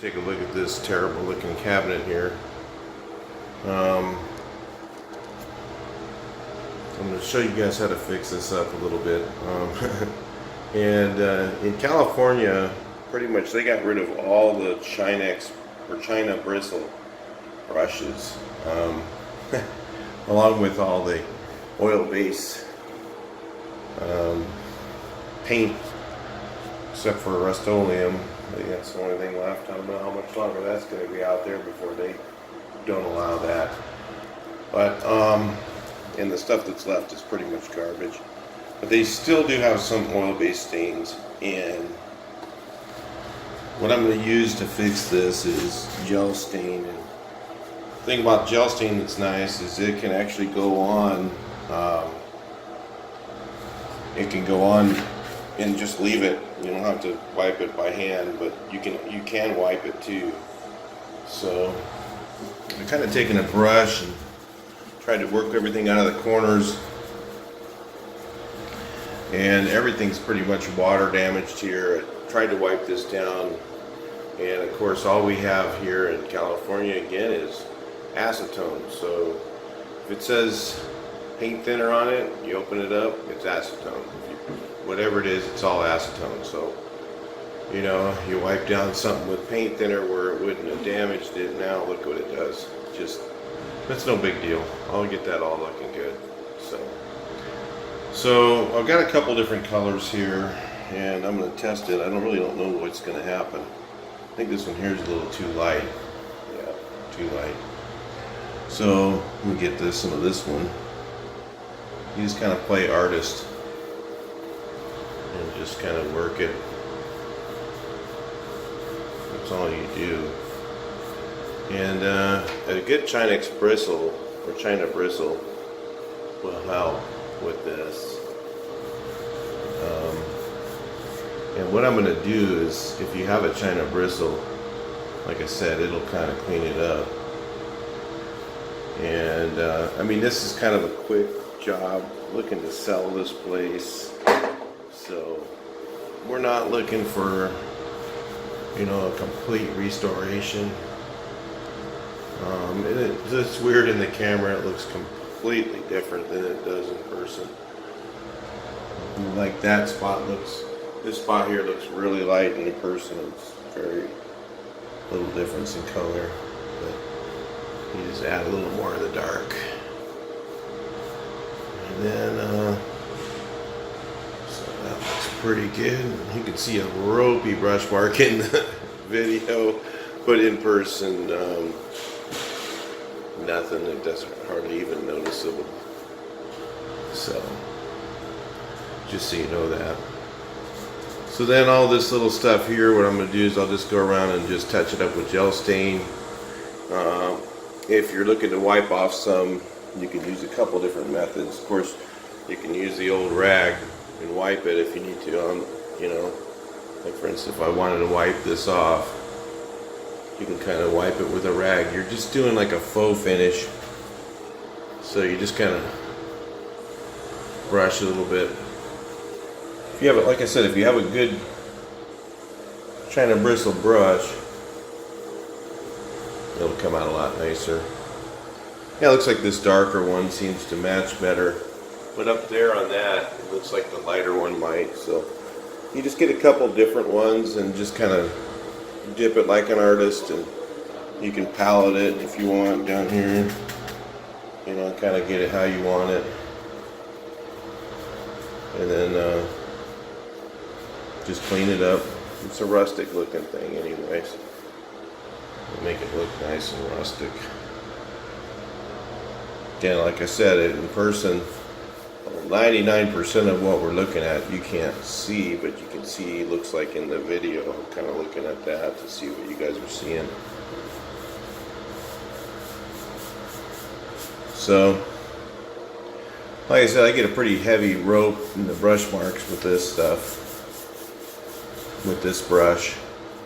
Take a look at this terrible looking cabinet here. I'm going to show you guys how to fix this up a little bit. And in California, pretty much they got rid of all the Chinex or China bristle brushes, along with all the oil-based paint, except for Rust-Oleum. I think that's the only thing left. I don't know how much longer that's going to be out there before they don't allow that. But and the stuff that's left is pretty much garbage. But they still do have some oil-based stains, and what I'm going to use to fix this is gel stain. And the thing about gel stain that's nice is it can actually go on. It can go on and just leave it. You don't have to wipe it by hand, but you can wipe it too. So I'm kind of taking a brush and tried to work everything out of the corners, and everything's pretty much water damaged here. I tried to wipe this down, and of course all we have here in California again is acetone. So if it says paint thinner on it, you open it up, it's acetone. Whatever it is, it's all acetone. So you know, you wipe down something with paint thinner where it wouldn't have damaged it. Now look what it does. Just, that's no big deal. I'll get that all looking good. So I've got a couple different colors here, and I'm going to test it. I don't know what's going to happen. I think this one here is a little too light. Yeah, too light. So let me get some of this one. You just kind of play artist and just kind of work it. That's all you do. And a good Chinex bristle or China bristle will help with this. And what I'm going to do is, if you have a China bristle, like I said, it'll kind of clean it up. And I mean, this is kind of a quick job, looking to sell this place. So we're not looking for, you know, a complete restoration. It's weird in the camera. It looks completely different than it does in person. Like that spot looks, this spot here looks really light in person. It's very little difference in color, but you just add a little more of the dark. And then, so that looks pretty good. You can see a ropey brush mark in the video, but in person, nothing. It doesn't hardly even noticeable. So just so you know that. So then all this little stuff here, what I'm going to do is I'll just go around and just touch it up with gel stain. If you're looking to wipe off some, you can use a couple different methods. Of course, you can use the old rag and wipe it if you need to. You know, like for instance, if I wanted to wipe this off, you can kind of wipe it with a rag. You're just doing like a faux finish. So you just kind of brush a little bit. If you have it, like I said, if you have a good China bristle brush, it'll come out a lot nicer. Yeah, it looks like this darker one seems to match better. But up there on that, it looks like the lighter one might. So you just get a couple different ones and just kind of dip it like an artist, and you can palette it if you want down here. You know, kind of get it how you want it. And then just clean it up. It's a rustic looking thing anyways. Make it look nice and rustic. Again, like I said, in person, 99% of what we're looking at you can't see, but you can see, looks like in the video. I'm kind of looking at that to see what you guys are seeing. So, like I said, I get a pretty heavy rope in the brush marks with this stuff. With this brush,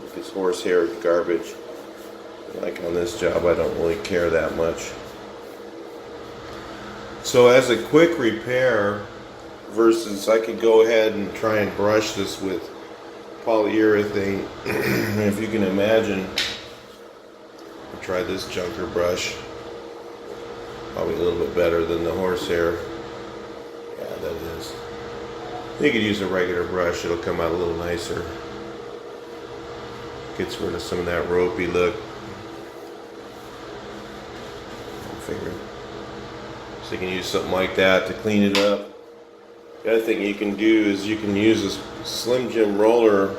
with this horsehair garbage. Like on this job, I don't really care that much. So as a quick repair, versus I could go ahead and try and brush this with polyurethane. And if you can imagine, I'll try this junker brush. Probably a little bit better than the horsehair. Yeah, that is. You could use a regular brush, it'll come out a little nicer. Gets rid of some of that ropey look. I'm figuring. So you can use something like that to clean it up. The other thing you can do is you can use this Slim Jim roller.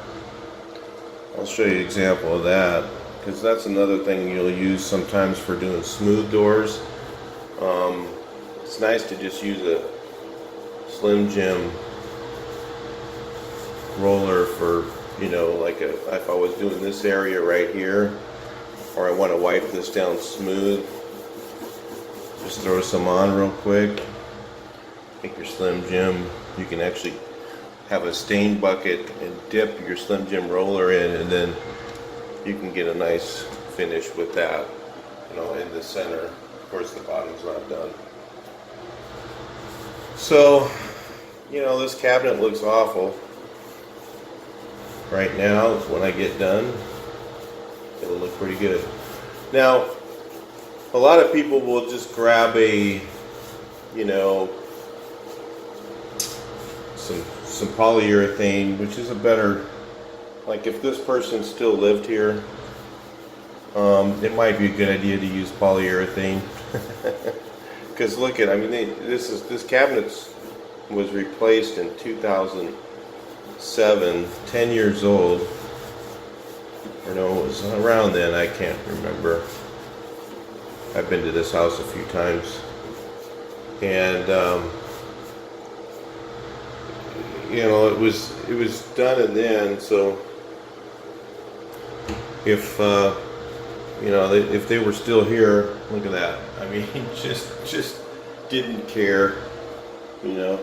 I'll show you an example of that, because that's another thing you'll use sometimes for doing smooth doors. It's nice to just use a Slim Jim roller for, you know, like if I was doing this area right here, or I want to wipe this down smooth, just throw some on real quick. Take your Slim Jim, you can actually have a stain bucket and dip your Slim Jim roller in, and then you can get a nice finish with that, you know, in the center. Of course the bottom's not done. So, you know, this cabinet looks awful right now. When I get done, it'll look pretty good. Now, a lot of people will just grab a, you know, some polyurethane, which is a better, like if this person still lived here, it might be a good idea to use polyurethane. Because look at, I mean, this cabinet was replaced in 2007, 10 years old. Or no, it was around then, I can't remember. I've been to this house a few times. And, you know, it was done and then, so if, you know, if they were still here, look at that. I mean, just didn't care, you know.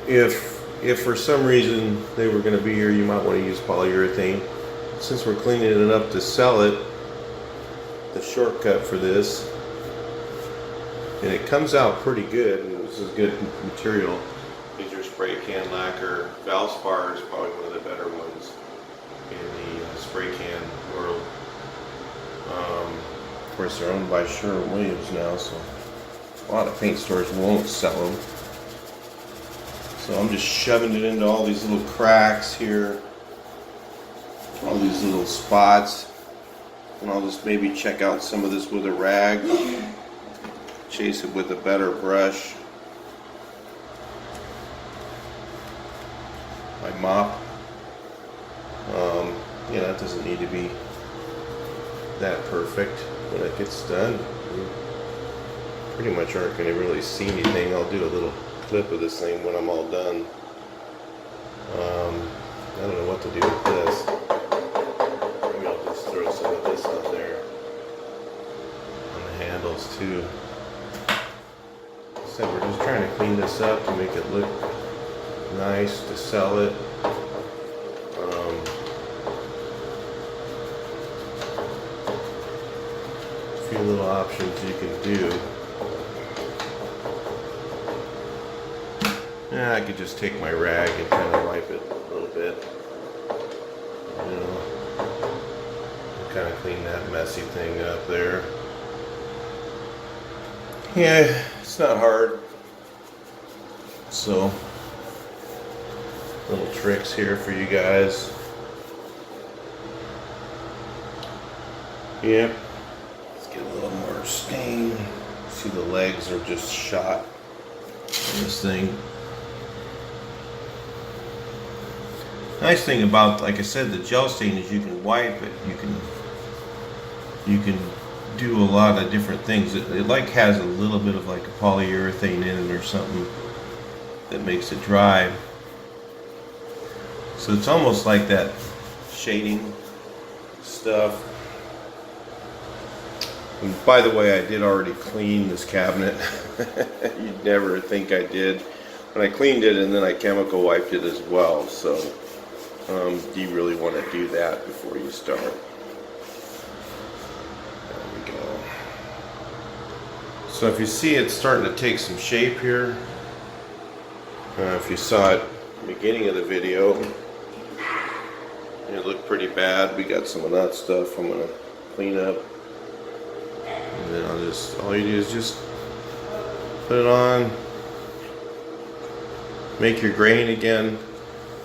If for some reason they were going to be here, you might want to use polyurethane. Since we're cleaning it up to sell it, the shortcut for this, and it comes out pretty good, and this is good material, is your spray can lacquer. Valspar is probably one of the better ones in the spray can world. Of course, they're owned by Sherwin-Williams now, so a lot of paint stores won't sell them. So I'm just shoving it into all these little cracks here, all these little spots, and I'll just maybe check out some of this with a rag, chase it with a better brush. My mop, you know, it doesn't need to be that perfect when it gets done. You pretty much aren't going to really see anything. I'll do a little clip of this thing when I'm all done. I don't know what to do with this. Maybe I'll just throw some of this on there, on the handles too. So we're just trying to clean this up to make it look nice to sell it. A few little options you can do. Yeah, I could just take my rag and kind of wipe it a little bit. You know, kind of clean that messy thing up there. Yeah, it's not hard. So, little tricks here for you guys. Yep. Let's get a little more stain. See, the legs are just shot on this thing. Nice thing about, like I said, the gel stain is you can wipe it. You can do a lot of different things. It like has a little bit of like a polyurethane in it or something that makes it dry. So it's almost like that shading stuff. And by the way, I did already clean this cabinet. You'd never think I did. But I cleaned it and then I chemical wiped it as well. So you really want to do that before you start. There we go. So if you see it's starting to take some shape here, if you saw it beginning of the video. It looked pretty bad. We got some of that stuff I'm gonna clean up, and then all you do is just put it on, make your grain again.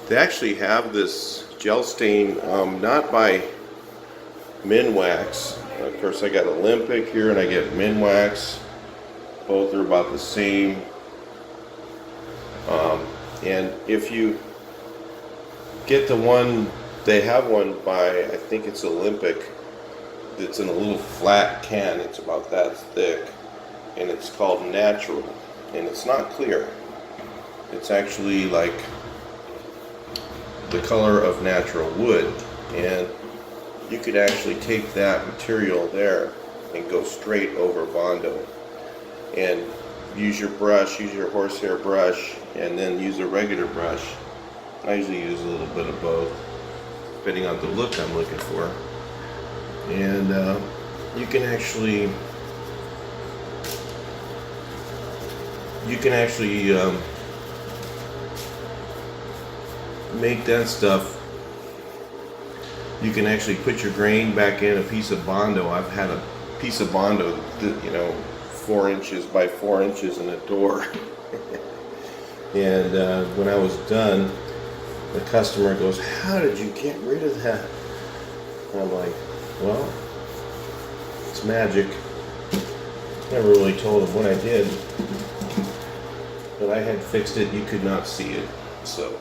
They actually have this gel stain, not by Minwax. Of course, I got Olympic here, and I get Minwax. Both are about the same. And if you get the one, they have one by, I think it's Olympic, that's in a little flat can. It's about that thick, and it's called Natural, and it's not clear. It's actually like the color of natural wood, and you could actually take that material there and go straight over Bondo, and use your brush, use your horsehair brush, and then use a regular brush. I usually use a little bit of both, depending on the look I'm looking for. And you can actually make that stuff. You can actually put your grain back in a piece of Bondo. I've had a piece of Bondo that, 4 inches by 4 inches in a door. And when I was done, the customer goes, "How did you get rid of that?" And I'm like, "Well, it's magic." Never really told him what I did, but I had fixed it. You could not see it. So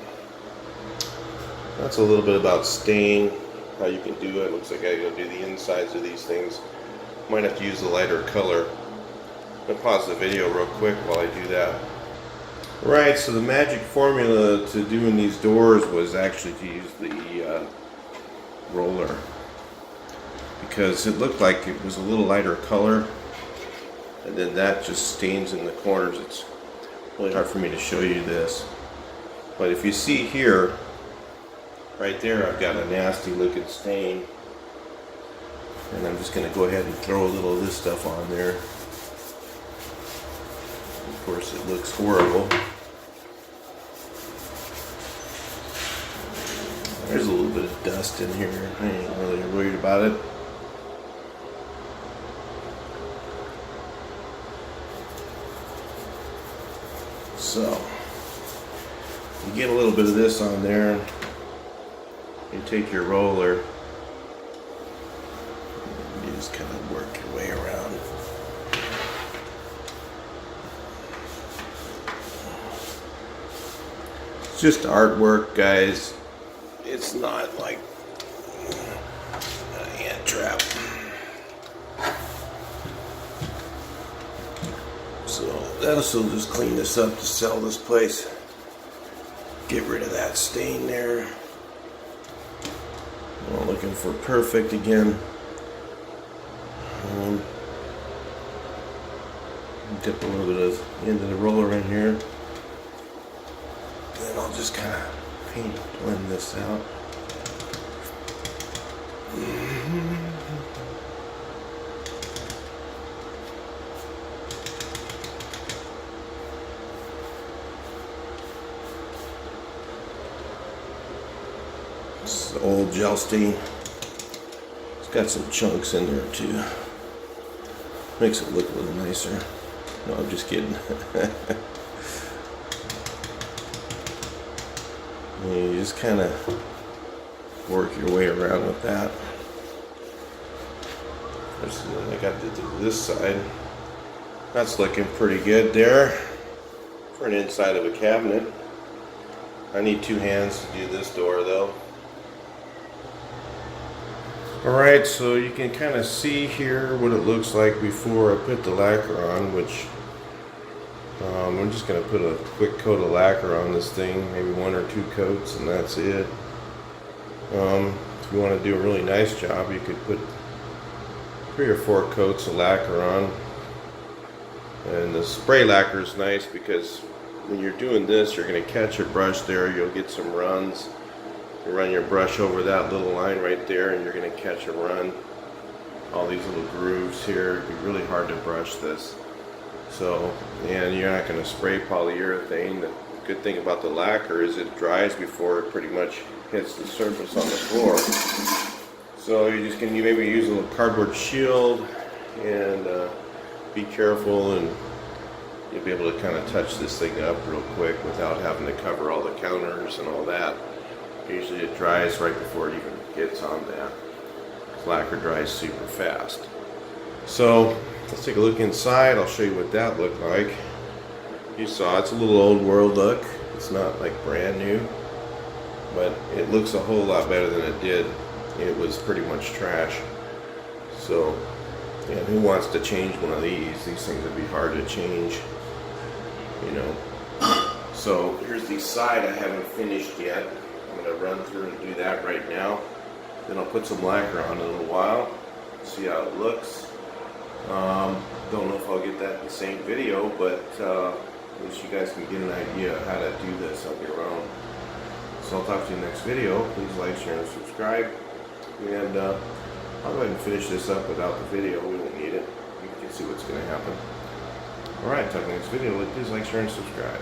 that's a little bit about stain, how you can do it. Looks like I gotta do the insides of these things. Might have to use a lighter color. I'm gonna pause the video real quick while I do that. Right, so the magic formula to doing these doors was actually to use the roller, because it looked like it was a little lighter color, and then that just stains in the corners. It's really hard for me to show you this, but if you see here, right there, I've got a nasty looking stain, and I'm just going to go ahead and throw a little of this stuff on there. Of course, it looks horrible. There's a little bit of dust in here. I ain't really worried about it. So, you get a little bit of this on there. You take your roller. You just kind of work your way around. It's just artwork, guys. It's not like an ant trap. So that'll still just clean this up to sell this place. Get rid of that stain there. I'm looking for perfect again. Dip a little bit of into the roller in here. Then I'll just kind of blend this out. This is old gel stain. It's got some chunks in there too. Makes it look a little nicer. No, I'm just kidding. You just kind of work your way around with that. I got to do this side. That's looking pretty good there for an inside of a cabinet. I need 2 hands to do this door though. Alright, so you can kind of see here what it looks like before I put the lacquer on, which I'm just going to put a quick coat of lacquer on this thing, maybe 1 or 2 coats, and that's it. If you want to do a really nice job, you could put 3 or 4 coats of lacquer on. And the spray lacquer is nice because when you're doing this, you're going to catch your brush there, you'll get some runs. You run your brush over that little line right there, and you're going to catch a run. All these little grooves here, it'd be really hard to brush this. So, and you're not going to spray polyurethane that good thing about the lacquer is it dries before it pretty much hits the surface on the floor. So you just can maybe use a little cardboard shield and be careful, and you'll be able to kind of touch this thing up real quick without having to cover all the counters and all that. Usually it dries right before it even gets on that. Lacquer dries super fast. So let's take a look inside. I'll show you what that looked like. You saw it's a little old world look. It's not like brand new, but it looks a whole lot better than it did. It was pretty much trash. So, and who wants to change one of these? These things would be hard to change, you know. So here's the side I haven't finished yet. I'm going to run through and do that right now. Then I'll put some lacquer on in a little while, see how it looks. Don't know if I'll get that in the same video, but at least you guys can get an idea of how to do this on your own. So I'll talk to you in the next video. Please like, share, and subscribe. And I'll go ahead and finish this up without the video. We won't need it. You can see what's going to happen. Alright, talk to you in the next video. Please like, share, and subscribe.